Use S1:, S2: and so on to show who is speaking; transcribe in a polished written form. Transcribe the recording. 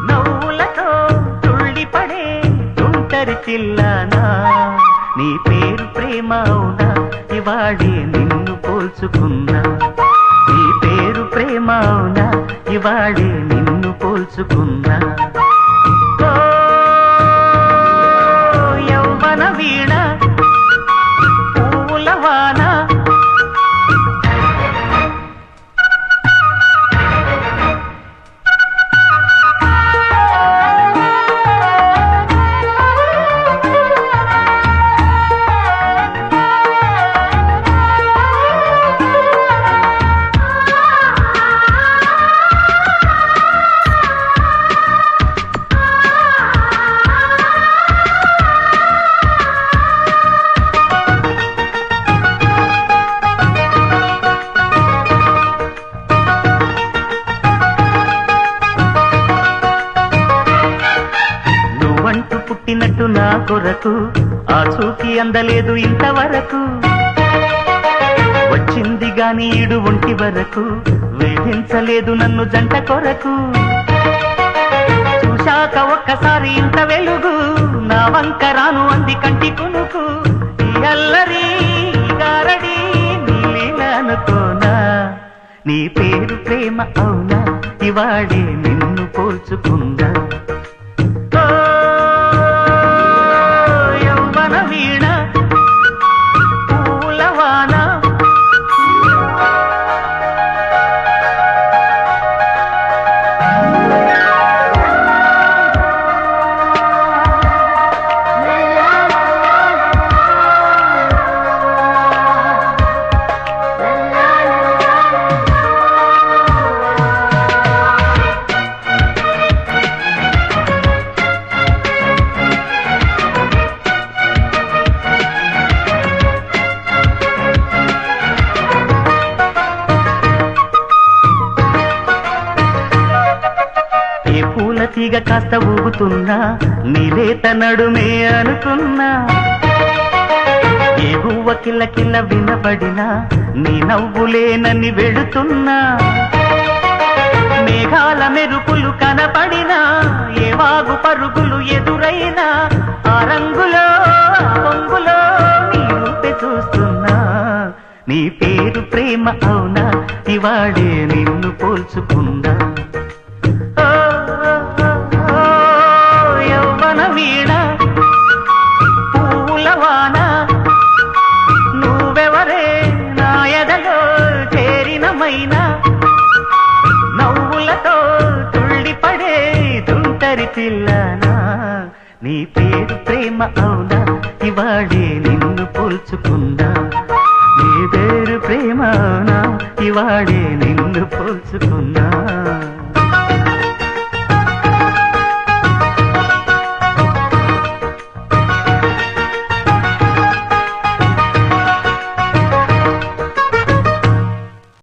S1: నవ్వులతో తుళ్ళిపడే తుంటరి చిల్లానా నీ పేరు ప్రేమ అవునా ఇవాళే నిన్ను పోల్చుకున్నా నీ పేరు ప్రేమ అవునా ఇవాళే నిన్ను పోల్చుకున్నా యవ్వన వీణ పూలవాన పుట్టినట్టు నా కొరకు ఆ చూకి అందలేదు ఇంతవరకు వచ్చింది గాని ఈడు ఒంటి వరకు వేధించలేదు నన్ను జంట కొరకు చూశాక ఒక్కసారి ఇంత వెలుగు నా వంక రాను అంది కంటి కునుకు ఈ అల్లరి గారడి నీళ్ళనుకోనా నీ పేరు ప్రేమ అవునా ఇవాళే నిన్ను పోల్చుకుందా వీణ పూలవాన తీగ కాస్త ఊగుతున్నా నీలేత నడుమే అనుకున్నా ఏ గువ్వ కిల్ల కిల్ల వినబడినా నీ నవ్వులేనని వెళుతున్నా మేఘాల మెరుపులు కనపడినా ఏ వాగు పరుగులు ఎదురైనా ఆ రంగులో పొంగులో నీ రూపే చూస్తున్నా నీ పేరు ప్రేమ అవునా ఇవాళే నిన్ను పోల్చుకుందా వీణ పూలవాన నువ్వెవరే నా ఎదలో చేరినమైనా నవ్వులతో తుళ్ళిపడే తుంటరి పిల్లనా నీ పేరు ప్రేమ అవునా ఇవాళే నిన్ను పోల్చుకుందా నీ పేరు ప్రేమ అవునా ఇవాళే నిన్ను పోల్చుకున్నా